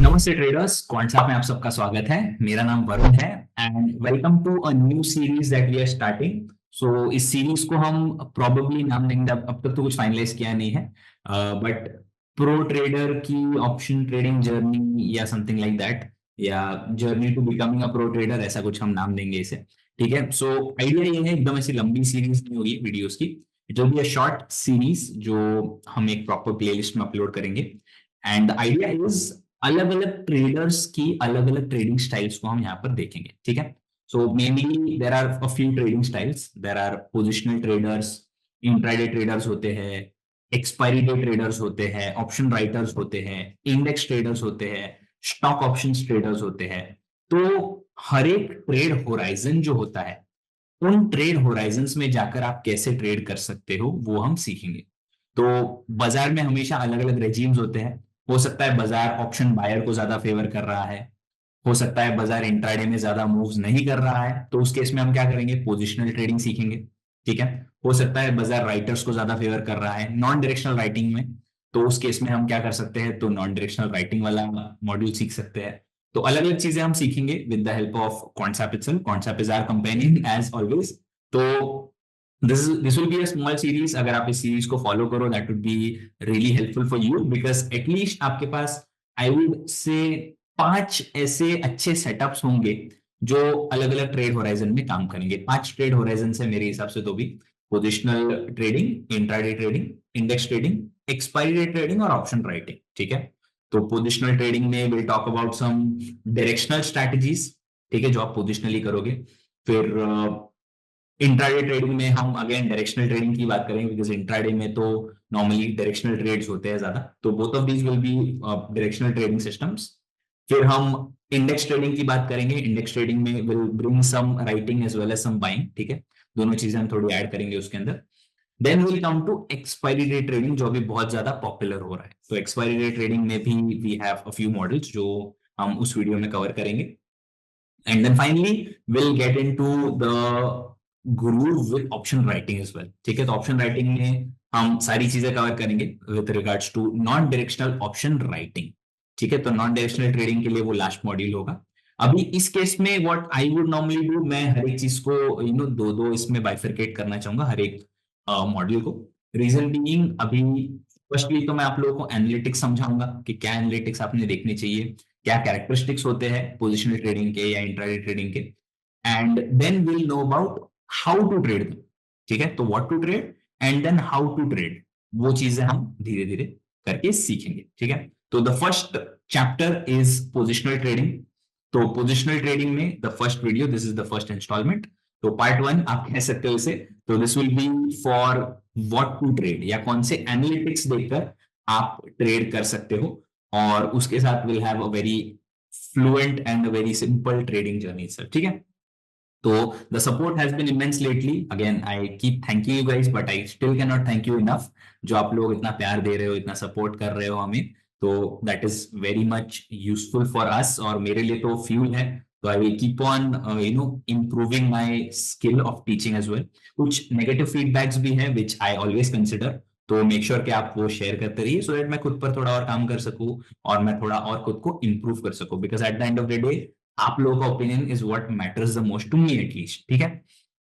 नमस्ते ट्रेडर्स, क्वांट्सएप में आप सबका स्वागत है। मेरा नाम वरुण है and welcome to a new series that we are starting. So इस सीरीज को हम प्रोबेबली नाम देंगे, अब तक तो कुछ फाइनलाइज किया नहीं है, बट प्रो ट्रेडर की ऑप्शन ट्रेडिंग जर्नी या समथिंग लाइक दैट, या journey to becoming a pro trader, ऐसा कुछ हम नाम देंगे इसे। ठीक है, सो आइडिया ये है, एकदम ऐसी लंबी सीरीज नहीं होगी वीडियोस की। It will be a short series जो हम एक प्रॉपर प्लेलिस्ट में अपलोड करेंगे। एंड द आइडिया इज अलग अलग ट्रेडर्स की अलग अलग ट्रेडिंग स्टाइल्स को हम यहाँ पर देखेंगे। ठीक है, so mainly there are a few trading styles. There are positional traders, intraday traders होते हैं, एक्सपायरी डे ट्रेडर्स होते हैं, ऑप्शन राइटर्स होते हैं, इंडेक्स ट्रेडर्स होते हैं, स्टॉक ऑप्शंस ट्रेडर्स होते हैं। तो हर एक ट्रेड होराइजन जो होता है, उन ट्रेड होराइजन्स में जाकर आप कैसे ट्रेड कर सकते हो वो हम सीखेंगे। तो बाजार में हमेशा अलग अलग रेजिम्स होते हैं। हो सकता है बाजार ऑप्शन बायर को ज्यादा फेवर कर रहा है, हो सकता है बाजार इंट्राडे में ज्यादा मूव्स नहीं कर रहा है, तो उस केस में हम क्या करेंगे, पोजिशनल ट्रेडिंग सीखेंगे। ठीक है, हो सकता है बाजार राइटर्स को ज्यादा फेवर कर रहा है नॉन डायरेक्शनल राइटिंग में, तो उस केस में हम क्या कर सकते हैं, तो नॉन डायरेक्शनल राइटिंग वाला मॉड्यूल सीख सकते हैं। तो अलग अलग चीजें हम सीखेंगे with the help of Quantsapp itself. Quantsapp is our companion as always. तो this will be a small series. अगर आप इस सीरीज को फॉलो करो, that would be really helpful for you, because at least आपके पास आई वुड से 5 ऐसे अच्छे सेटअप्स होंगे जो अलग अलग ट्रेड होराइजन में काम करेंगे। 5 ट्रेड होराइजन से मेरे हिसाब से, तो भी positional trading, intraday trading, index trading, expiry day trading और ऑप्शन राइटिंग। ठीक है, तो पोजिशनल ट्रेडिंग में we'll talk about some directional strategies, ठीक है, जो आप पोजिशनली करोगे। फिर इंट्राडे ट्रेडिंग में हम अगेन डायरेक्शनल ट्रेडिंग की बात करेंगे, बिकॉज इंट्राडे में तो नॉर्मली डायरेक्शनल ट्रेड्स होते हैं ज्यादा, तो both of these will be directional trading systems. फिर हम इंडेक्स ट्रेडिंग की बात करेंगे। इंडेक्स ट्रेडिंग में we'll bring some writing as well as some buying. ठीक है, दोनों चीजें हम थोड़ी ऐड करेंगे उसके अंदर। Then we'll come to expiry day trading, जो अभी बहुत ज्यादा पॉपुलर हो रहा है। तो एक्सपायरी डे ट्रेडिंग में भी we have a few models जो हम उस वीडियो में कवर करेंगे। And then finally we'll get into the groove with option writing as well. ठीक है, तो ऑप्शन राइटिंग में हम सारी चीजें कवर करेंगे with regards to non directional option writing. ठीक है, तो नॉन डायरेक्शनल ट्रेडिंग के लिए वो लास्ट मॉड्यूल होगा। अभी इस केस में what I would normally do, मैं हर एक चीज को दो दो इसमें बाइफरकेट करना चाहूंगा, हर एक मॉड्यूल को। रीजन बीइंग, अभी फर्स्टली तो मैं आप लोगों को एनालिटिक्स समझाऊंगा कि क्या एनालिटिक्स आपने देखने चाहिए, क्या कैरेक्टरिस्टिक्स होते हैं पोजिशनल ट्रेडिंग के या इंट्राडे ट्रेडिंग के। And then we'll know about how to trade them। ठीक है, तो what to trade and then how to trade, वो चीजें हम धीरे धीरे करके सीखेंगे। ठीक है, तो the first chapter is positional trading. तो पोजिशनल ट्रेडिंग में the first video, this is the first installment, तो पार्ट 1 आप कह सकते हो इसे। तो this will be for what to trade, या कौन से एनालिटिक्स देखकर आप ट्रेड कर सकते हो, और उसके साथ will have a very fluent and a very simple trading journey sir. ठीक है, तो the support has been immense lately. Again, I keep thanking you guys, but I still cannot thank you enough. जो आप लोग इतना प्यार दे रहे हो, इतना सपोर्ट कर रहे हो हमें, तो that is very much useful for us, और मेरे लिए तो फ्यूल है। तो I will keep on improving my skill of teaching as well. कुछ नेगेटिव फीडबैक्स भी हैं which I always consider, तो मेक श्योर कि आप वो शेयर करते रहिए, सो दैट मैं खुद पर थोड़ा और काम कर सकूं, और मैं थोड़ा और खुद को इम्प्रूव कर सकूं, because at the end of the day आप लोगों का opinion is what matters the most to me at least. ठीक है,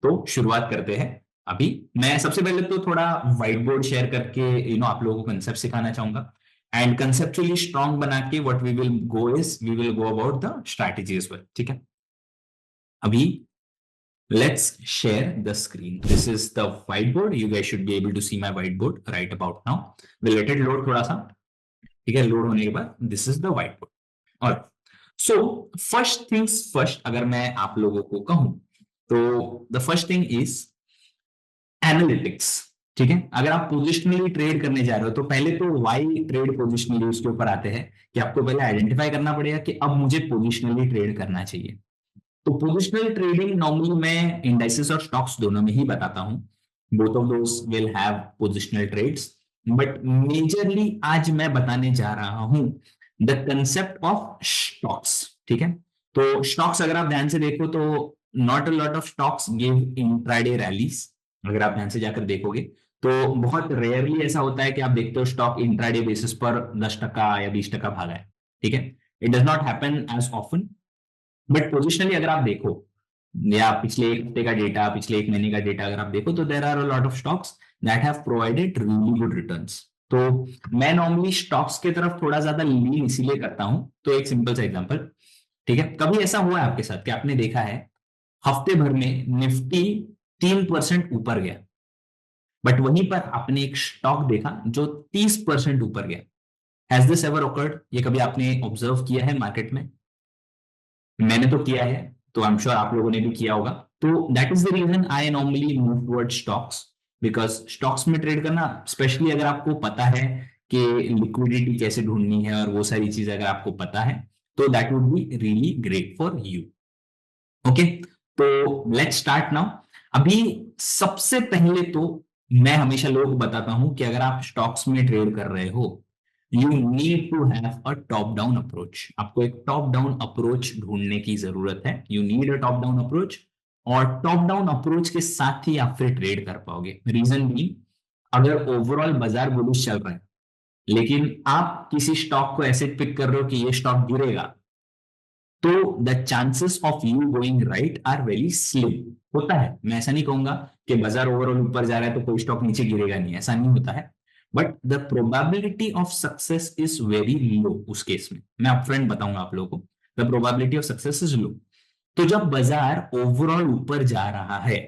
तो शुरुआत करते हैं। अभी मैं सबसे पहले तो थोड़ा व्हाइट बोर्ड शेयर करके आप लोगों को कंसेप्ट सिखाना चाहूंगा, एंड कंसेप्चुअली स्ट्रांग बना के what we will go is we will go about the strategy as well. ठीक है, अभी let's share the screen. This is the whiteboard. You guys should be able to see my whiteboard right about now. We'll let it load थोड़ा सा। ठीक है, load होने के बाद this is the white board. और सो फर्स्ट थिंग्स फर्स्ट, अगर मैं आप लोगों को कहूं, तो the first thing is analytics. ठीक है, अगर आप पोजिशनली ट्रेड करने जा रहे हो, तो पहले तो वाई ट्रेड पोजिशनली, उसके ऊपर आते हैं कि आपको पहले आइडेंटिफाई करना पड़ेगा कि अब मुझे पोजिशनली ट्रेड करना चाहिए। तो पोजिशनल ट्रेडिंग नॉर्मली मैं इंडाइसेस और स्टॉक्स दोनों में ही बताता हूं। Both of those will have positional trades, but majorly आज मैं बताने जा रहा हूं द कंसेप्ट ऑफ स्टॉक्स। ठीक है, तो स्टॉक्स अगर आप ध्यान से देखो तो not a lot of stocks give intraday rallies. अगर आप ध्यान से जाकर देखोगे तो बहुत रेयरली ऐसा होता है कि आप देखते हो स्टॉक इंट्राडे बेसिस पर 10% या 20% भागा है। ठीक है, it does not happen as often, but positionally अगर आप देखो या पिछले एक हफ्ते का डेटा, पिछले एक महीने का डेटा अगर आप देखो, तो there are a lot of stocks that have provided really good returns. तो मैं नॉर्मली स्टॉक्स की तरफ थोड़ा ज्यादा लीन इसीलिए करता हूं। तो एक सिंपल सा एग्जांपल, ठीक है, कभी ऐसा हुआ है आपके साथ कि आपने देखा है हफ्ते भर में निफ्टी 3% ऊपर गया, बट वहीं पर आपने एक स्टॉक देखा जो 30% ऊपर गया? Has this ever occurred? ये कभी आपने ऑब्जर्व किया है मार्केट में? मैंने तो किया है, तो आई एम श्योर आप लोगों ने भी किया होगा। तो that is the reason I normally move toward stocks, because stocks में ट्रेड करना, स्पेशली अगर आपको पता है कि लिक्विडिटी कैसे ढूंढनी है और वो सारी चीजें अगर आपको पता है, तो that would be really great for you. Okay, तो लेट्स स्टार्ट नाउ। अभी सबसे पहले तो मैं हमेशा लोगों को बताता हूं कि अगर आप स्टॉक्स में ट्रेड कर रहे हो, you need to have a top down approach. आपको एक टॉप डाउन अप्रोच ढूंढने की जरूरत है। You need a top down approach, और टॉप डाउन अप्रोच के साथ ही आप फिर ट्रेड कर पाओगे। रीजन भी, अगर ओवरऑल बाजार बुलिश चल रहा है लेकिन आप किसी स्टॉक को ऐसे पिक कर रहे हो कि ये स्टॉक गिरेगा, तो the chances of you going right are very slim. होता है, मैं ऐसा नहीं कहूंगा कि बाजार ओवरऑल ऊपर जा रहा है तो कोई स्टॉक नीचे गिरेगा नहीं, ऐसा नहीं होता है, but the probability of success is very low. उस केस में मैं अपफ्रंट बताऊंगा आप लोगों को, the probability of success is low. तो जब बाजार ओवरऑल ऊपर जा रहा है,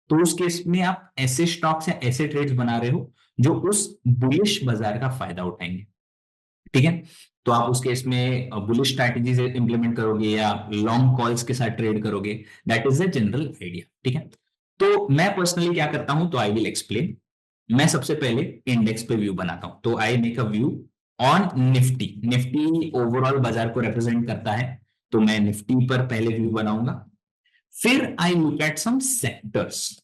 तो उस केस में आप ऐसे स्टॉक्स या ऐसे ट्रेड्स बना रहे हो जो उस बुलिश बाजार का फायदा उठाएंगे। ठीक है, तो आप उस केस में बुलिश स्ट्रैटेजीज इंप्लीमेंट करोगे या लॉन्ग कॉल्स के साथ ट्रेड करोगे। That is the general idea. ठीक है, तो मैं पर्सनली क्या करता हूं, तो आई विल एक्सप्लेन। मैं सबसे पहले इंडेक्स पे व्यू बनाता हूं, तो I make a view on Nifty. Nifty overall बाजार को रिप्रेजेंट करता है, तो मैं निफ्टी पर पहले व्यू बनाऊंगा। फिर I look at some sectors.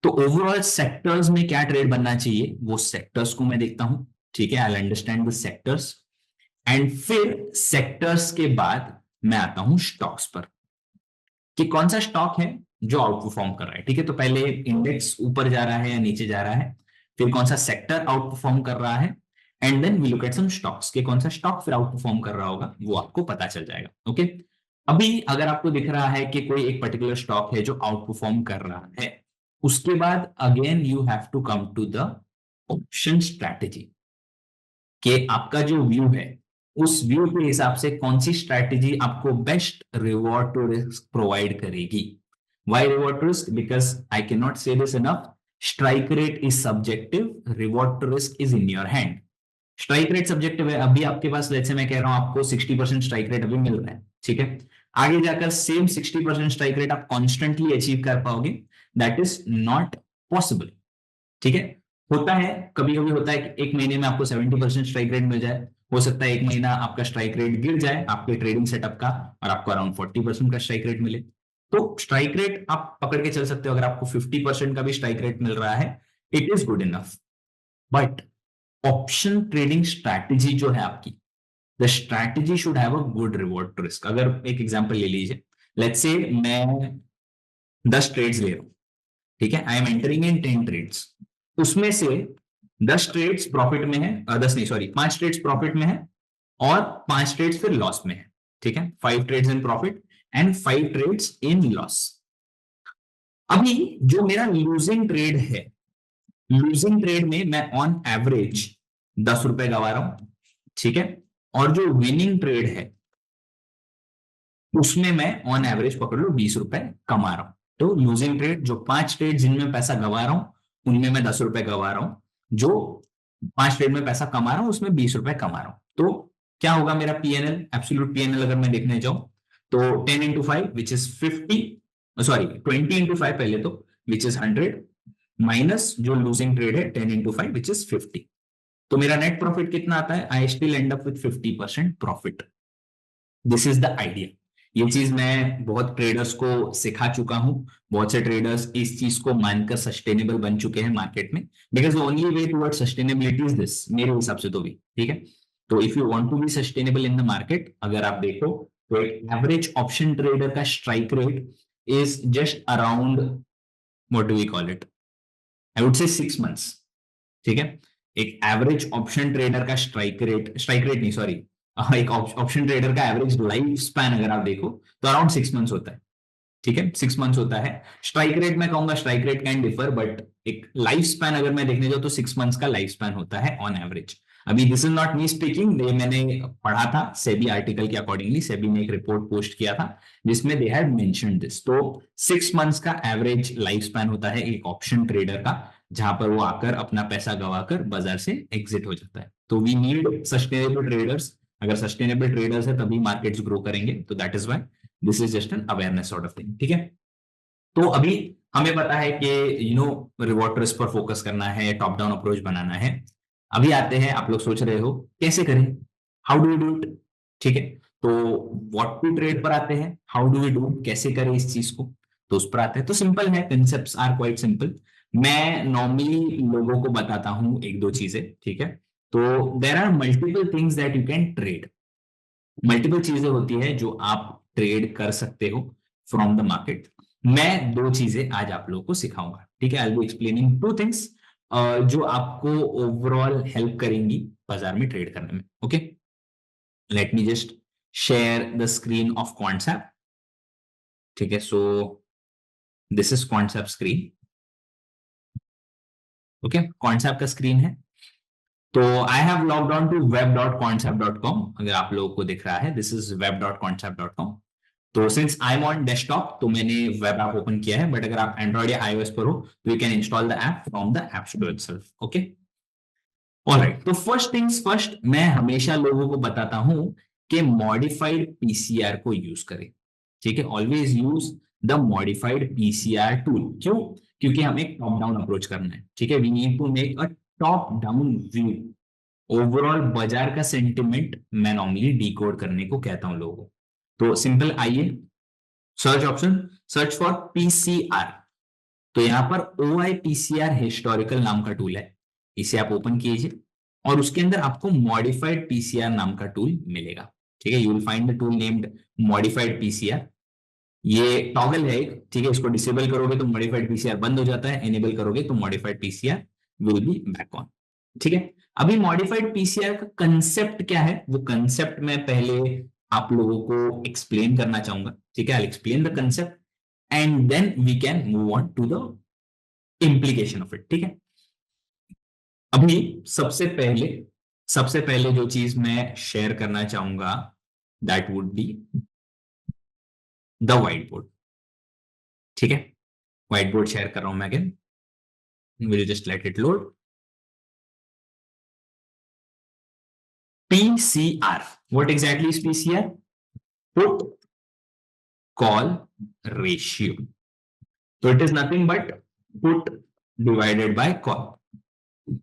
तो ओवरऑल सेक्टर्स में क्या ट्रेड बनना चाहिए, वो सेक्टर्स को मैं देखता हूं। ठीक है, I understand the sectors, and फिर सेक्टर्स के बाद मैं आता हूं स्टॉक्स पर, कि कौन सा स्टॉक है जो आउट परफॉर्म कर रहा है। ठीक है, तो पहले इंडेक्स ऊपर जा रहा है या नीचे जा रहा है, फिर कौन सा सेक्टर आउट परफॉर्म कर रहा है, and then we look at some stocks, कि कौन सा स्टॉक फिर आउट परफॉर्म कर रहा होगा, वो आपको पता चल जाएगा। ओके, अभी अगर आपको दिख रहा है कि कोई एक पर्टिकुलर स्टॉक है जो आउट परफॉर्म कर रहा है, उसके बाद again you have to come to the option strategy, कि आपका जो व्यू है उस व्यू के हिसाब से कौन सी स्ट्रैटेजी आपको best reward to risk provide करेगी। Why reward to risk? Because I can not say this enough, strike rate is subjective, reward to risk is in your hand. Strike rate subjective है, अभी आपके पास, let's say मैं कह रहा हूं आपको 60% strike rate अभी मिल रहा है, ठीक है, आगे जाकर सेम 60% स्ट्राइक रेट आप कॉन्स्टेंटली अचीव कर पाओगे? That is not possible. ठीक है, होता है, कभी कभी होता है कि एक महीने में आपको 70% स्ट्राइक रेट मिल जाए, हो सकता है एक महीना आपका स्ट्राइक रेट गिर जाए आपके ट्रेडिंग सेटअप का, और आपको अराउंड 40% का स्ट्राइक रेट मिले। तो स्ट्राइक रेट आप पकड़ के चल सकते हो, अगर आपको 50% का भी स्ट्राइक रेट मिल रहा है, it is good enough. But option trading strategy जो है आपकी, the strategy should have a good reward to risk. अगर एक एग्जांपल ले लीजिए, लेट्स से मैं 10 ट्रेड्स ले रहा हूं, ठीक है, I am entering in 10 trades, उसमें से 10 ट्रेड्स प्रॉफिट में है, 10 नहीं सॉरी 5 ट्रेड्स प्रॉफिट में है और 5 ट्रेड्स फिर लॉस में है। ठीक है, 5 trades in profit and 5 trades in loss. अभी जो मेरा लूजिंग ट्रेड है, लूजिंग ट्रेड में मैं ऑन एवरेज 10 रुपए गवा रहा हूं, ठीक है, और जो विनिंग ट्रेड है उसमें मैं ऑन एवरेज पकड़ लो 20 रुपए कमा रहा हूं। तो लूजिंग ट्रेड, जो 5 ट्रेड जिनमें पैसा गवा रहा हूं उनमें मैं 10 रुपए गवा रहा हूं, जो 5 ट्रेड में पैसा कमा रहा हूं उसमें 20 रुपए कमा रहा हूं। तो क्या होगा मेरा पीएनएल, एब्सोल्यूट पीएनएल अगर मैं देखने जाऊं, तो 10 into 5 which is 50, sorry 20 into 5 पहले तो, विच इज 100, माइनस जो लूजिंग ट्रेड है 10 इंटू 5 विच इज 50। तो मेरा नेट प्रॉफिट कितना आता है? I still and up with 50% profit. This is the idea. ये चीज मैं बहुत ट्रेडर्स को सिखा चुका हूं, बहुत से ट्रेडर्स इस चीज को मानकर सस्टेनेबल बन चुके हैं मार्केट में, because only way toward sustainability is this, मेरे हिसाब से तो भी। ठीक है, तो if you want to be sustainable in the market, अगर आप देखो तो एक एवरेज ऑप्शन ट्रेडर का strike rate is just around, what do we call it, I would say 6 months. ठीक है, एक एवरेज ऑप्शन ट्रेडर का स्ट्राइक रेट नहीं सॉरी एक ऑप्शन ट्रेडर का एवरेज लाइफ स्पैन अगर आप देखो तो अराउंड 6 मंथ्स होता है। ठीक है, 6 मंथ्स होता है। स्ट्राइक रेट मैं कहूंगा strike rate can differ, but एक लाइफ स्पैन अगर मैं देखने जाऊँ तो 6 मंथ्स का लाइफ स्पैन होता है ऑन एवरेज। अभी this is not me speaking, ये मैंने पढ़ा था सेबी आर्टिकल के अकॉर्डिंगली। सेबी ने एक रिपोर्ट पोस्ट किया था जिसमें दे हैड मेंशन्ड दिस। तो 6 मंथ्स का एवरेज लाइफ स्पैन होता है एक ऑप्शन ट्रेडर का, जहां पर वो आकर अपना पैसा गवाकर बाजार से एग्जिट हो जाता है। तो वी नीड सस्टेनेबल ट्रेडर्स। अगर सस्टेनेबल ट्रेडर्स है तभी मार्केट्स ग्रो करेंगे। तो that is why this is just an awareness sort of thing. ठीक है, तो अभी हमें पता है कि रिवॉर्ड रिस्क पर फोकस करना है, टॉप डाउन अप्रोच बनाना है। अभी आते हैं, आप लोग सोच रहे हो कैसे करें, how do we do it. ठीक है, तो व्हाट टू ट्रेड पर आते हैं, हाउ डू वी डू, कैसे करें इस चीज को, तो उस पर आते हैं। तो सिंपल है, कंसेप्ट्स आर क्वाइट सिंपल। मैं नॉर्मली लोगों को बताता हूं एक दो चीजें। ठीक है, तो there are multiple things that you can trade. Multiple चीजें होती है जो आप ट्रेड कर सकते हो फ्रॉम द मार्केट। मैं दो चीजें आज आप लोगों को सिखाऊंगा। ठीक है, I will be explaining two things जो आपको ओवरऑल हेल्प करेंगी बाजार में ट्रेड करने में। Okay, let me just share the screen of concept. ठीक है, so this is concept screen. Okay, concept का स्क्रीन है। तो I have logged on to web.concept.com। अगर आप लोगों को दिख रहा है, दिस इज web.concept.com। तो since I am on desktop तो मैंने वेब ऐप ओपन किया है, बट अगर आप एंड्रॉइड या iOS पर हो तो you can install the app from the app store itself. Okay, alright. तो फर्स्ट थिंग्स फर्स्ट, मैं हमेशा लोगों को बताता हूं कि मॉडिफाइड पीसीआर को यूज करें। ठीक है, always use the modified PCR tool. क्यों? क्योंकि हमें टॉप डाउन अप्रोच करना है। ठीक है, we need to make a top down view. Overall बाजार का सेंटिमेंट मैं नॉर्मली डिकोड करने को कहता हूं लोगों को। तो सिंपल, आइए search option, search for PCR. तो यहां पर ओ आई पीसीआर हिस्टोरिकल नाम का टूल है, इसे आप ओपन कीजिए और उसके अंदर आपको मॉडिफाइड पीसीआर नाम का टूल मिलेगा। ठीक है, you will find the tool named modified PCR. ये टॉगल है एक। ठीक है, इसको डिसेबल करोगे तो मॉडिफाइड पीसीआर बंद हो जाता है, एनेबल करोगे तो modified PCR will be back on. ठीक है, अभी मॉडिफाइड पीसीआर का कंसेप्ट क्या है, वो कंसेप्ट मैं पहले आप लोगों को एक्सप्लेन करना चाहूंगा। ठीक है, I explain the concept and then we can move on to the implication of it. ठीक है, अभी सबसे पहले जो चीज मैं शेयर करना चाहूंगा that would be the whiteboard. ठीक है, व्हाइट बोर्ड शेयर कर रहा हूं मैं again, will just let it load. PCR, what exactly is PCR? Put call ratio. तो it is nothing but put divided by call.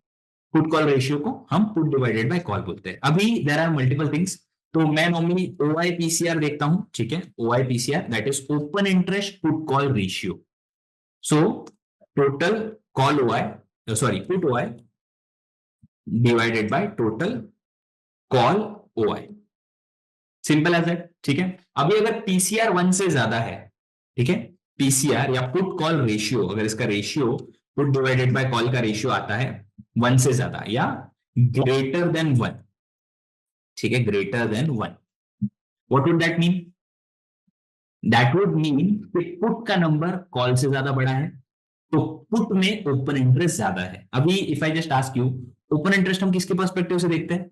Put call ratio को हम put divided by call बोलते हैं। अभी देयर आर मल्टीपल थिंग्स। तो मैं normally ओआईपीसीआर देखता हूं। ठीक है, OIPCR that is open interest put call ratio. So total call OI, sorry put OI divided by total call OI, simple as that. ठीक है, अभी अगर पीसीआर 1 से ज्यादा है, ठीक है, पीसीआर या पुट कॉल रेशियो, अगर इसका ratio put divided by call का रेशियो आता है 1 से ज्यादा या ग्रेटर देन 1, ठीक है, greater than 1, what would that mean? That would mean कि पुट का नंबर कॉल से ज्यादा बड़ा है, तो पुट में ओपन इंटरेस्ट ज्यादा है। अभी if I just ask you, open interest हम किसके पर्सपेक्टिव से देखते हैं?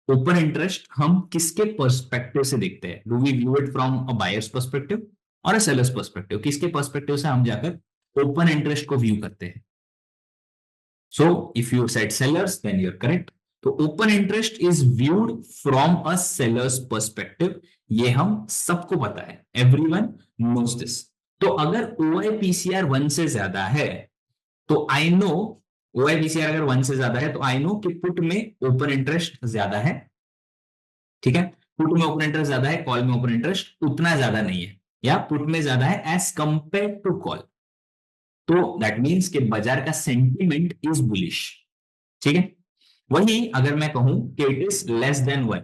ओपन इंटरेस्ट हम किसके पर्सपेक्टिव से देखते हैं? Do we view it from a buyer's perspective और अ सेलर्स पर्सपेक्टिव? किसके पर्सपेक्टिव से हम जाकर ओपन इंटरेस्ट को व्यू करते हैं? So if you said sellers then you are correct. तो open interest is viewed from a seller's perspective, ये हम सबको पता है, एवरीवन नोज दिस। तो अगर ओआईपीसीआर 1 से ज्यादा है तो आई नो, ओआईपीसीआर अगर 1 से ज्यादा है तो आई नो कि पुट में ओपन इंटरेस्ट ज्यादा है। ठीक है, पुट में ओपन इंटरेस्ट ज्यादा है, कॉल में ओपन इंटरेस्ट उतना ज्यादा नहीं है, या पुट में ज्यादा है एज कंपेयर टू कॉल। तो दैट मीन्स कि बाजार का सेंटिमेंट इज बुलिश। ठीक है, वही अगर मैं कहूं कि इट इज लेस देन 1,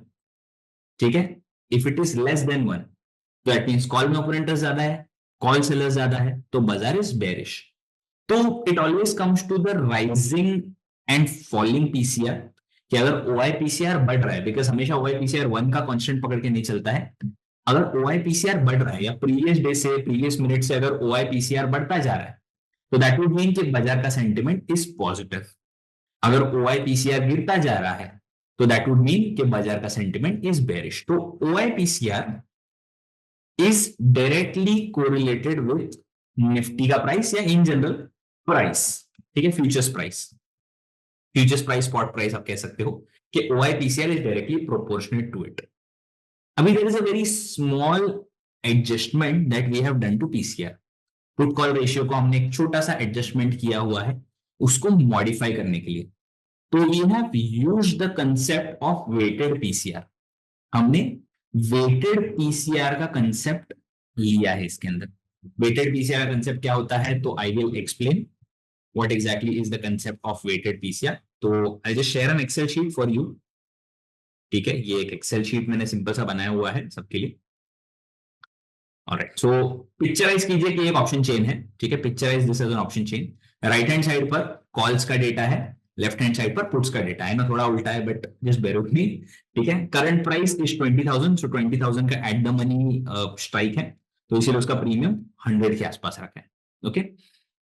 ठीक है, if it is less than 1 तो दैट मीन्स कॉल में ओपन इंटरेस्ट ज्यादा है, कॉल सेलर ज्यादा है, तो बाजार इज बेरिश। तो it always comes to the rising and falling PCR. कि अगर OIPCR बढ़ रहा है, बिकॉज हमेशा OIPCR 1 का कांस्टेंट पकड़ के नहीं चलता है, अगर OIPCR बढ़ रहा है या प्रीवियस डे से प्रीवियस मिनट से अगर OIPCR बढ़ता जा रहा है, तो दैट वुड मीन कि बाजार का सेंटिमेंट इज पॉजिटिव। अगर OIPCR गिरता जा रहा है तो दैट वुड मीन कि बाजार का सेंटिमेंट इज बेरिश। तो OIPCR is directly correlated with Nifty का प्राइस या इन जनरल प्राइस, ठीक है, futures price, futures price, spot price आप कह सकते हो कि OIPCR is directly proportionate to it. अभी there is a very small adjustment that we have done to PCR। Put call ratio को हमने एक छोटा सा एडजस्टमेंट किया हुआ है उसको मॉडिफाई करने के लिए। तो we have used the concept of weighted PCR। हमने वेटेड PCR का कंसेप्ट लिया है इसके अंदर। वेटेड PCR का कंसेप्ट क्या होता है, तो I will explain what exactly is the concept of weighted PCR। तो I just share an excel sheet for you, ठीक है, ये एक एक्सेल शीट मैंने सिंपल सा बनाया हुआ है सबके लिए। ऑलराइट, सो पिक्चराइज कीजिए कि एक ऑप्शन चेन है, ठीक है, picturize this as an option chain. Right hand side पर कॉल्स का डेटा है, लेफ्ट हैंड साइड पर पुट्स का डेटा है ना, थोड़ा उल्टा है but just bear with me, ठीक है। करंट प्राइस इज 20,000, सो 20,000 का एट द मनी स्ट्राइक है, तो इसीलिए उसका प्रीमियम 100 के आसपास रखा है, ओके।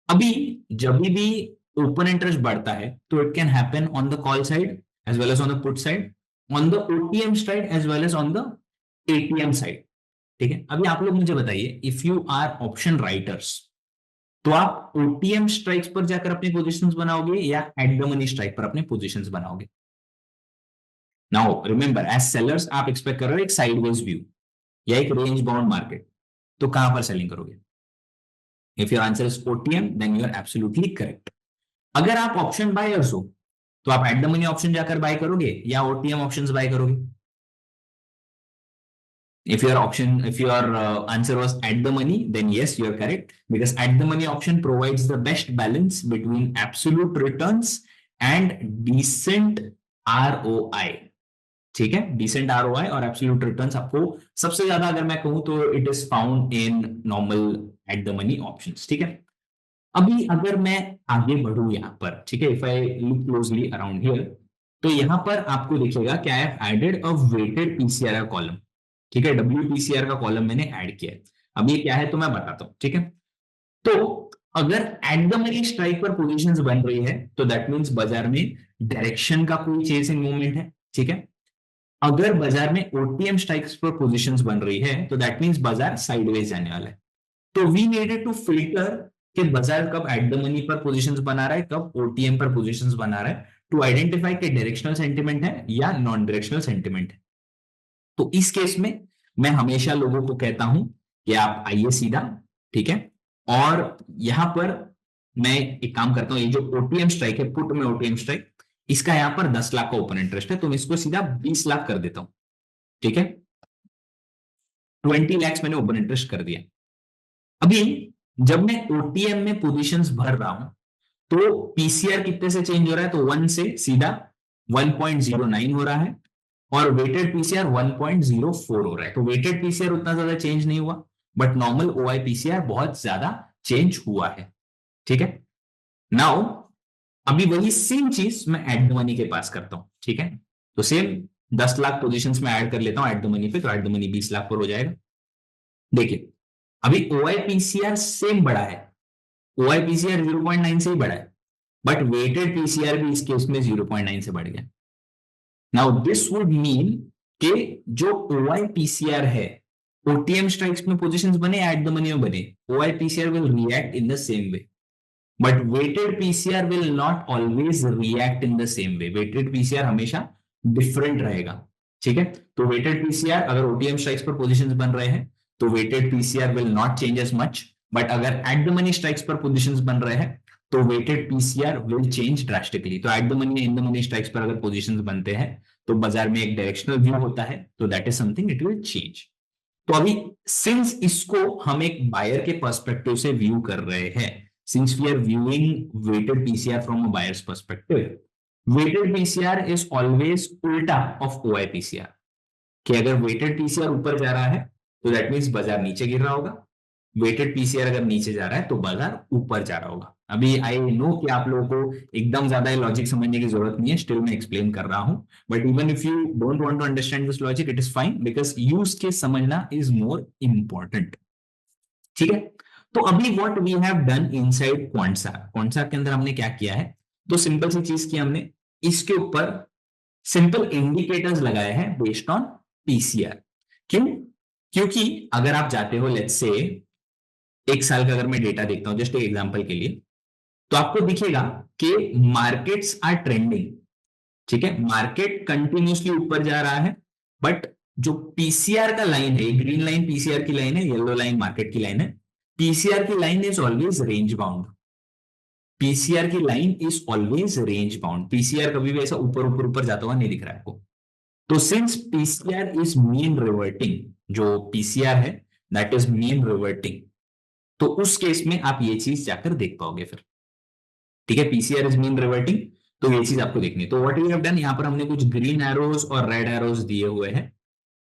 अभी जब भी ओपन इंटरेस्ट बढ़ता है तो it can happen on the call side as well as on the put side, on the OTM side as well as on the ATM side, ठीक है। अभी आप लोग मुझे बताइए, if you are option writers तो आप OTM स्ट्राइक्स पर जाकर अपनी पोजीशंस बनाओगे या एट द मनी स्ट्राइक पर अपने पोजीशंस बनाओगे? नाउ रिमेंबर, एज सेलर्स आप एक्सपेक्ट कर रहे हो एक साइडवेज व्यू या एक रेंज बाउंड मार्केट, तो कहां पर सेलिंग करोगे? If your answer is OTM then you are absolutely correct. अगर आप ऑप्शन बायर्स हो तो आप एट द मनी ऑप्शन जाकर बाय करोगे या OTM ऑप्शंस बाय करोगे? If your answer was at the money, then yes, you are correct, because at the money option provides the best balance between absolute returns and decent ROI, ठीक है। decent ROI और absolute returns आपको सबसे ज्यादा अगर मैं कहूं तो it is found in normal at the money options, ठीक है। अभी अगर मैं आगे बढ़ू यहां पर, ठीक है, if I look closely around here, तो यहां पर आपको दिखेगा कि I have added a weighted PCR column, ठीक है, WPCR का कॉलम मैंने ऐड किया है। अब ये क्या है तो मैं बताता हूं, ठीक है। तो अगर एट द मनी स्ट्राइक पर पोजीशंस बन रही है तो दैट मींस बाजार में डायरेक्शन का कोई चेंज इन मूवमेंट है, ठीक है। अगर बाजार में OTM स्ट्राइक्स पर पोजीशंस बन रही है तो दैट मींस बाजार साइडवेज जाने वाला है। तो वी नीडेड टू फिल्टर कि बाजार कब एट द मनी पर पोजीशंस बना रहा है, कब OTM पर पोजीशंस बना रहा है, टू आइडेंटिफाई कि डायरेक्शनल सेंटिमेंट है या नॉन डायरेक्शनल सेंटिमेंट है। तो इस केस में मैं हमेशा लोगों को कहता हूं कि आप आइए सीधा, ठीक है। और यहां पर मैं एक काम करता हूं, ये जो OTM स्ट्राइक है, पुट में OTM स्ट्राइक, इसका यहां पर 10 लाख का ओपन इंटरेस्ट है, तो मैं इसको सीधा 20 लाख कर देता हूं, ठीक है। 20 लाख मैंने ओपन इंटरेस्ट कर दिया। अभी जब मैं OTM में पोजीशंस भर रहा हूं तो PCR कितने से चेंज हो रहा है, तो 1 से सीधा 1.09 हो रहा है और वेटेड PCR 1.04 हो रहा है। तो वेटेड PCR उतना ज्यादा चेंज नहीं हुआ, बट नॉर्मल OIPCR बहुत ज्यादा चेंज हुआ है, ठीक है। नाउ अभी वही सेम चीज मैं एट द मनी के पास करता हूं, ठीक है। तो सेम 10 लाख पोजीशंस में ऐड कर लेता हूं एट द मनी पे, तो एट द मनी 20 लाख पर हो जाएगा। देखिए अभी OIPCR सेम बढ़ा है, OIPCR 0.9 से ही बढ़ा है, बट वेटेड PCR भी इस केस में 0.9 से बढ़ गया। नाउ दिस वुड मीन कि जो OIPCR है, OTM स्ट्राइक्स में पोजीशंस बने एट द मनी में बने, OIPCR will react in the same way, but weighted PCR will not always react in the same way. Weighted PCR हमेशा different रहेगा, ठीक है। तो वेटेड PCR अगर OTM स्ट्राइक्स पर पोजीशंस बन रहे हैं तो weighted PCR will not change as much, but अगर एट द मनी स्ट्राइक्स पर पोजीशंस बन रहे हैं तो weighted PCR will change drastically. तो at the money in the money strikes पर अगर पोजीशंस बनते हैं तो बाजार में एक डायरेक्शनल व्यू होता है, तो that is something it will change. तो अभी सिंस इसको हम एक बायर के पर्सपेक्टिव से व्यू कर रहे हैं, since we are viewing weighted PCR from a buyer's perspective, weighted PCR is always उल्टा ऑफ OIPCR, कि अगर वेटेड PCR ऊपर जा रहा है तो दैट मींस बाजार नीचे गिर रहा होगा, वेटेड PCR अगर नीचे जा रहा है तो बाजार ऊपर जा रहा होगा। अभी आई नो कि आप लोगों को एकदम ज्यादा लॉजिक समझने की जरूरत नहीं है, स्टिल मैं एक्सप्लेन कर रहा हूं, but even if you don't want to understand this logic it is fine, because use case समझना इज मोर इंपॉर्टेंट। ठीक है, तो अभी what we have done inside Quantsa, Quantsa के अंदर हमने क्या किया है, तो सिंपल सी चीज की हमने इसके ऊपर सिंपल इंडिकेटर्स लगाए हैं बेस्ड ऑन पीसीआर। क्यों? क्योंकि अगर आप जाते हो लेट्स से एक साल का अगर मैं डेटा देखता हूं जस्ट एक एग्जांपल के लिए, तो आपको दिखेगा कि मार्केट्स आर ट्रेंडिंग। ठीक है, मार्केट कंटिन्यूसली ऊपर जा रहा है, बट जो पीसीआर का लाइन है, ग्रीन लाइन पीसीआर की लाइन है, येलो लाइन मार्केट की लाइन है, पीसीआर की line is always range bound. PCR की line is always range bound, PCR कभी भी ऐसा ऊपर ऊपर ऊपर जाता हुआ नहीं दिख रहा है आपको। तो since PCR is mean reverting, जो पीसीआर है दैट इज मीन रिवर्टिंग, तो उस केस में आप ये चीज जाकर देख पाओगे फिर। ठीक है, पीसीआर इज मीन रिवर्टिंग, तो ये चीज आपको देखनी है। तो व्हाट वी हैव डन, यहाँ पर हमने कुछ ग्रीन एरोज और रेड एरोज दिए हुए हैं।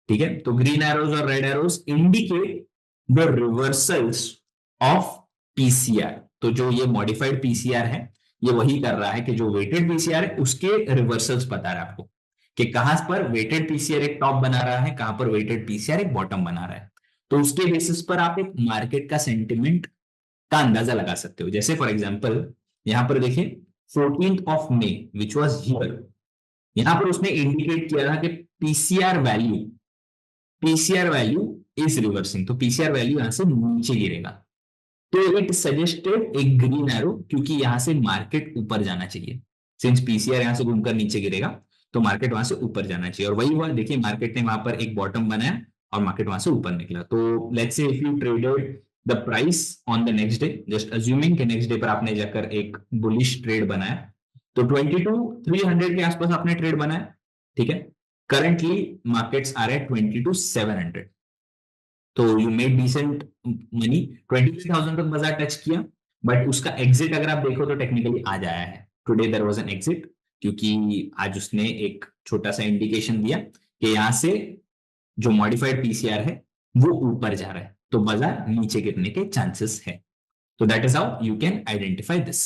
ठीक है, तो ग्रीन एरोज और red arrows indicate the reversals of PCR. तो जो ये मॉडिफाइड पीसीआर है ये वही कर रहा है कि जो वेटेड पीसीआर है उसके रिवर्सल्स बता रहा है आपको कि कहां पर वेटेड पीसीआर एक टॉप बना रहा है, कहां पर वेटेड पीसीआर एक बॉटम बना रहा है। तो उसके बेसिस पर आप एक मार्केट का सेंटिमेंट का अंदाजा लगा सकते हो। जैसे फॉर एग्जांपल यहां पर देखिए 14th of May which was here, यहां पर उसने इंडिकेट किया था कि पीसीआर वैल्यू इज रिवर्सिंग, तो पीसीआर वैल्यू यहां से नीचे गिरेगा। तो इट सजेस्टेड एक ग्रीन एरो, क्योंकि यहां से मार्केट ऊपर जाना चाहिए। सिंस पीसीआर यहां से घूमकर नीचे गिरेगा तो मार्केट वहां से ऊपर जाना चाहिए, और वही हुआ। देखिए मार्केट ने वहां पर एक बॉटम बनाया और मार्केट वहां से ऊपर निकला। तो let's say if you traded the price on the next day, just assuming कि नेक्स्ट डे पर आपने जाकर एक बुलिश ट्रेड बनाया, तो 22,300 के आसपास आपने ट्रेड बनाया। ठीक है, करंटली मार्केट्स आर एट 22,700, तो यू मेड डिसेंट मनी। 23,000 तक बाजार टच किया, बट उसका एग्जिट अगर आप देखो तो टेक्निकली आज आया है, today there was an exit, क्योंकि आज उसने एक छोटा सा इंडिकेशन दिया कि यहां से जो मॉडिफाइड पीसीआर है वो ऊपर जा रहा है, तो बाजार नीचे गिरने के चांसेस है। तो that is how you can identify this.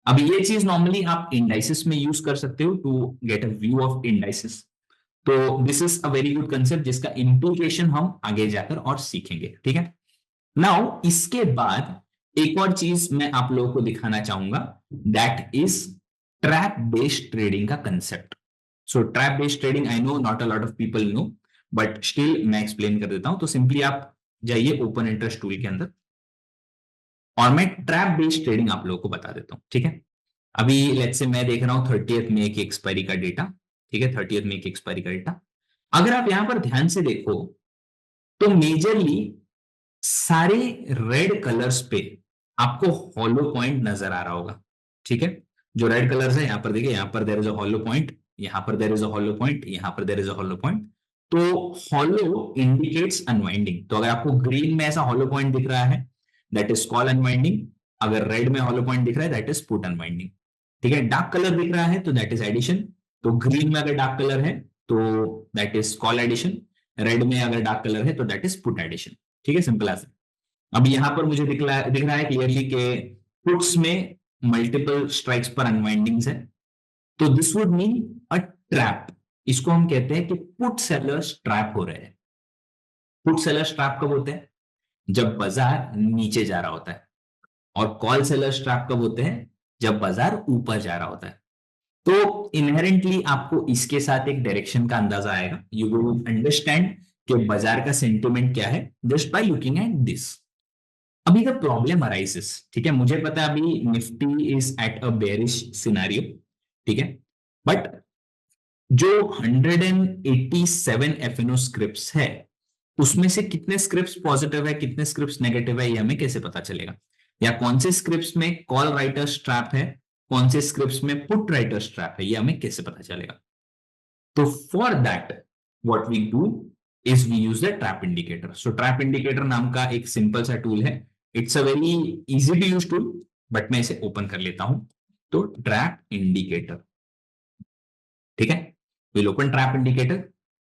अब ये चीज नॉर्मली आप इंडाइसिस में यूज कर सकते हो to get a view of indices. तो this is a very good concept जिसका इंप्लीकेशन हम आगे जाकर और सीखेंगे। ठीक है, नाउ इसके बाद एक और चीज मैं आप लोगों को दिखाना चाहूंगा, that is trap based trading का concept. So trap based trading I know not a lot of people know, but still मैं एक्सप्लेन कर देता हूं। तो सिंपली आप जाइए ओपन इंटरेस्ट टूल के अंदर और मैं ट्रैप बेस्ड ट्रेडिंग आप लोगों को बता देता हूं। ठीक है, अभी लेट्स से मैं देख रहा हूं 30th मई की एक्सपायरी का डेटा। ठीक है, 30th मई की एक्सपायरी का डेटा अगर आप यहां पर ध्यान से देखो तो मेजरली सारे रेड कलर्स पे आपको हॉलो पॉइंट नजर आ रहा होगा। ठीक है, जो रेड कलर्स है यहां पर देखिए, यहां पर there is a hollow point, यहां पर there is a hollow point, यहां पर there is a hollow point. तो हॉलो इंडिकेट्स अनवाइंडिंग, तो अगर आपको ग्रीन में ऐसा हॉलो पॉइंट दिख रहा है दैट इज कॉल अनवाइंडिंग, अगर रेड में हॉलो पॉइंट दिख रहा है दैट इज पुट अनवाइंडिंग। ठीक है, डार्क कलर दिख रहा है तो दैट इज एडिशन, तो ग्रीन में अगर डार्क कलर है तो that is call addition, red में अगर डार्क कलर है तो दैट इज पुट एडिशन। ठीक है, सिंपल एज। अब यहां पर मुझे दिख रहा है क्लियरली कि पुट्स में मल्टीपल स्ट्राइक्स पर अनवाइंडिंग्स है, तो this would mean a trap. इसको हम कहते हैं कि पुट सेलर्स ट्रैप हो रहे हैं। पुट सेलर्स ट्रैप कब होते हैं? जब बाजार नीचे जा रहा होता है, और कॉल सेलर्स ट्रैप कब होते हैं? जब बाजार ऊपर जा रहा होता है। तो इनहेरेंटली आपको इसके साथ एक डायरेक्शन का अंदाजा आएगा, यू विल अंडरस्टैंड कि बाजार का सेंटिमेंट क्या है just by looking at this. अभी द प्रॉब्लम अराइजेस, ठीक है, मुझे पता है अभी Nifty is at a bearish scenario. ठीक है, बट जो 187 एफएनओ स्क्रिप्ट्स है उसमें से कितने स्क्रिप्ट्स पॉजिटिव है कितने स्क्रिप्ट्स नेगेटिव है ये हमें कैसे पता चलेगा? या कौन से स्क्रिप्ट्स में कॉल राइटर्स ट्रैप है, कौन से स्क्रिप्ट्स में पुट राइटर्स ट्रैप है, ये हमें कैसे पता चलेगा? तो for that what we do is we use the trap indicator. So trap indicator नाम का एक सिंपल सा टूल है, it's a very easy to use tool, but मैं इसे ओपन कर लेता हूं। तो ट्रैप इंडिकेटर, ठीक है, विल ओपन ट्रैप इंडिकेटर।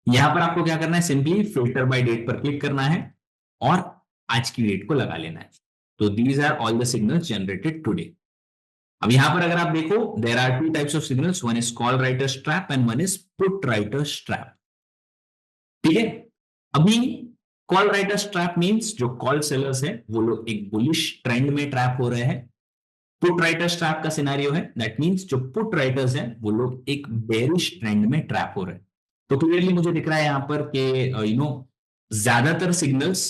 यहां पर आपको क्या करना है, सिंपली फिल्टर बाय डेट पर क्लिक करना है और आज की डेट को लगा लेना है। तो these are all the signals generated today. अब यहां पर अगर आप देखो, there are two types of signals, one is call writers trap and one is put writers trap. ठीक है, अभी कॉल राइटर्स ट्रैप मींस जो कॉल सेलर्स है वो लोग एक बुलिश ट्रेंड में ट्रैप हो रहे हैं। पुट राइटर्स ट्रैप का सिनेरियो है, दैट मींस जो पुट राइटर्स हैं वो लोग एक बेरिश ट्रेंड में ट्रैप हो रहे हैं। तो क्लियरली मुझे दिख रहा है यहां पर कि ज्यादातर signals,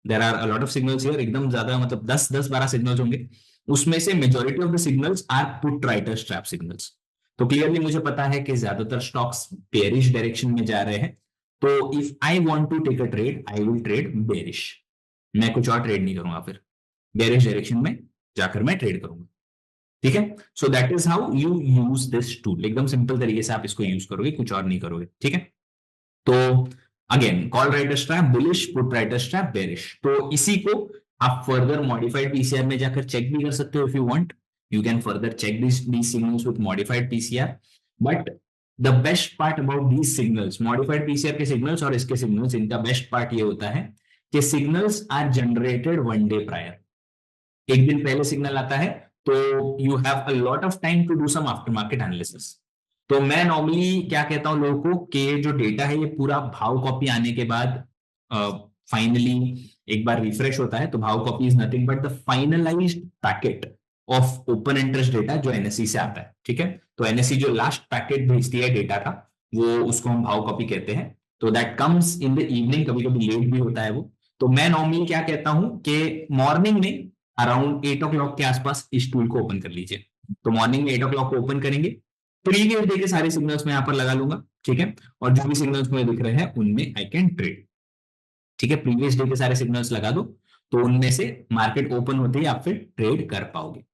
there are a lot of signals here, एकदम ज्यादा मतलब 10-12 सिग्नल्स होंगे, उसमें से majority of the signals are put writers trap signals. तो क्लियरली मुझे पता है कि ज्यादातर स्टॉक्स बेरिश डायरेक्शन में जा रहे हैं। तो if I want to take a trade, I will trade bearish. मैं कुछ और ट्रेड नहीं करूंगा, फिर बेरिश डायरेक्शन में जाकर मैं ट्रेड करूंगा। ठीक है, so that is how you use this tool. एकदम सिंपल तरीके से आप इसको यूज करोगे, कुछ और नहीं करोगे। ठीक है, तो again call writers trap bullish, put writers trap bearish. तो इसी को आप फर्दर मॉडिफाइड पीसीआर में जाकर चेक भी कर सकते हो। If you want you can further check these signals with modified PCR, but the best part about these signals, modified PCR के signals और इसके signals, इनका बेस्ट पार्ट ये होता है कि signals are generated one day prior। एक दिन पहले सिग्नल आता है, तो you have a lot of time to do some after market analysis. तो मैं नॉर्मली क्या कहता हूं लोगों को कि जो डेटा है ये पूरा भाव कॉपी आने के बाद फाइनली एक बार रिफ्रेश होता है, तो भाव copy is nothing but the finalised packet of open interest data जो एनएससी से आता है। ठीक है, तो एनएससी जो लास्ट पैकेट भेजती है डेटा का, वो उसको हम भाव कॉपी कहते हैं। तो that comes in the evening, कभी कभी लेट भी होता है वो। तो मैं नॉर्मली क्या कहता हूं कि मॉर्निंग में अराउंड 8 o'clock के आसपास इस टूल को ओपन कर लीजिए। तो मॉर्निंग में 8 o'clock को ओपन करेंगे, प्रीवियस डे के सारे सिग्नल्स मैं यहाँ पर लगा लूंगा। ठीक है, और जो भी सिग्नल्स मुझे दिख रहे हैं उनमें आई कैन ट्रेड। ठीक है, प्रीवियस डे के सारे सिग्नल्स लगा दो, तो उनमें से मार्केट ओपन होते ही आप फिर ट्रेड कर पाओगे।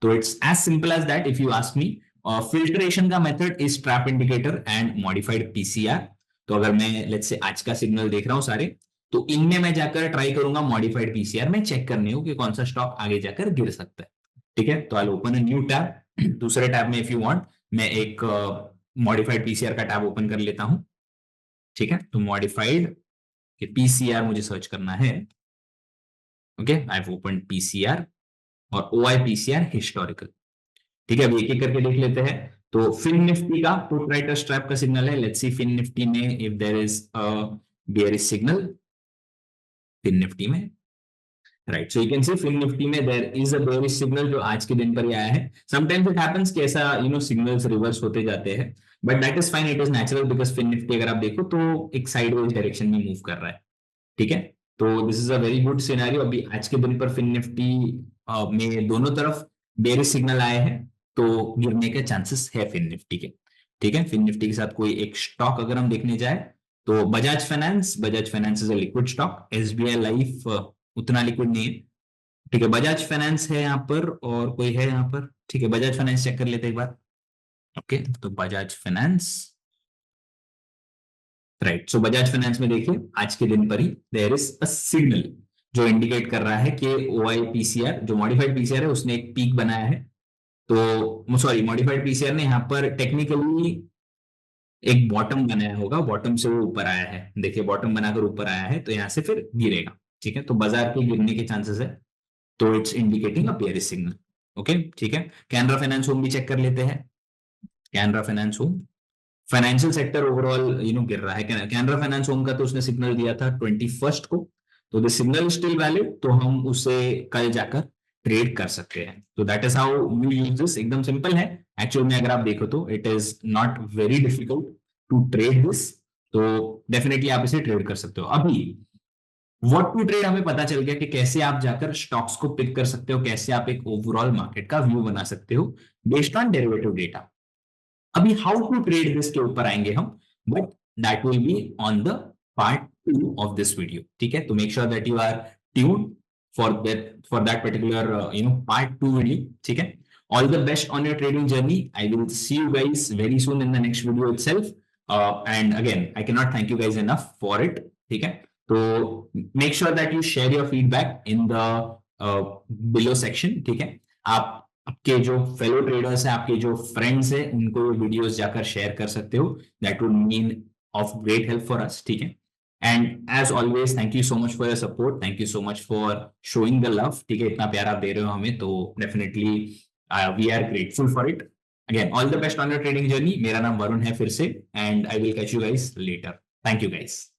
तो it's as simple as that if you ask me. Filtration का method is trap indicator and modified PCR. तो अगर मैं लेट्स से आज का सिग्नल देख रहा हूं सारे, तो इनमें मैं जाकर ट्राई करूंगा मॉडिफाइड पीसीआर में चेक करने हो कि कौन सा स्टॉक आगे जाकर गिर सकता है। ठीक है, तो I open a new tab. दूसरे टैब में इफ यू वांट मैं एक मॉडिफाइड पीसीआर का टैब ओपन कर लेता हूं। ठीक है, तो मॉडिफाइड पीसीआर मुझे सर्च करना है। Okay, I have open PCR और ओआई पीसीआर हिस्टोरिकल। ठीक है, अब एक एक करके देख लेते हैं। तो फिन निफ्टी का पुट राइटर स्ट्रैप का सिग्नल है। लेट्स सी फिन निफ्टी में if there is a bearish signal. Fin Nifty में right, so you can see Fin Nifty में there is a bearish signal जो आज के दिन पर ही आया है। समटाइम्स इट हैपेंस कि ऐसा सिग्नल्स रिवर्स होते जाते हैं, but that is fine, it is natural because Fin Nifty अगर आप देखो तो एक साइडवेज डायरेक्शन में मूव कर रहा है। ठीक है, तो this is a very good scenario. अभी आज के दिन पर फिन निफ्टी में दोनों तरफ बेयरिश सिग्नल आए हैं, तो गिरने के चांसेस है फिन निफ्टी के। ठीक है, फिन निफ्टी के साथ कोई एक स्टॉक अगर हम देखने जाए तो Bajaj finance is a liquid stock. SBI life उतना लिक्विड नहीं है। ठीक है, बजाज फाइनेंस है यहाँ पर, और कोई है यहाँ पर। ठीक है, बजाज फाइनेंस चेक कर लेते हैं एक बार। ओके, तो बजाज फाइनेंस, राइट, सो बजाज फाइनेंस में देखिए आज के दिन पर ही देयर इज अ सिग्नल जो इंडिकेट कर रहा है कि ओआई पीसीआर जो मॉडिफाइड पीसीआर है उसने एक पीक बनाया है। तो सॉरी, मॉडिफाइड पीसीआर ने यहाँ पर टेक्निकली एक बॉटम बनाया होगा, बॉटम से वो ऊपर आया है। देखिए बॉटम बनाकर ऊपर आया है, तो यहाँ से फिर गिरेगा। ठीक है, तो बाजार के गिरने के चांसेस है, तो it's indicating a bearish signal. Okay, ठीक है, कैनरा फाइनेंस होम भी चेक कर लेते हैं। Canara finance home, financial sector overall गिर रहा है। कैनरा फाइनेंस होम का तो उसने सिग्नल दिया था 21 को, तो द सिग्नल स्टिल वैलिड, तो हम उसे कल जाकर ट्रेड कर सकते हैं। तो that is how you use this. एकदम सिंपल है एक्चुअल में, अगर आप देखो तो it is not very difficult to trade this. तो डेफिनेटली आप इसे ट्रेड कर सकते हो। अभी व्हाट टू ट्रेड हमें पता चल गया कि कैसे आप जाकर स्टॉक्स को पिक कर सकते हो, कैसे आप एक ओवरऑल मार्केट का व्यू बना सकते हो बेस्ड ऑन डेरिवेटिव डेटा। अभी हाउ टू ट्रेड दिस के ऊपर आएंगे हम, but that will be on the part 2 of this video. ठीक है, तो make sure that you are tuned for that particular part 2 video. ठीक है, all the best on your trading journey. I will see you guys very soon in the next video itself, and again I can not thank you guys enough for it. ठीक है, तो make sure that you share your feedback in the below section. ठीक है, आप आपके जो fellow traders हैं, आपके जो फ्रेंड्स हैं, उनको वीडियोस जाकर शेयर कर सकते हो। That would mean of great help for us. ठीक है, and as always thank you so much for your support, thank you so much for showing the love. ठीक है, इतना प्यार आप दे रहे हो हमें, तो definitely we are grateful for it. Again all the best on your trading journey. मेरा नाम वरुण है फिर से, and I will catch you guys later. Thank you guys.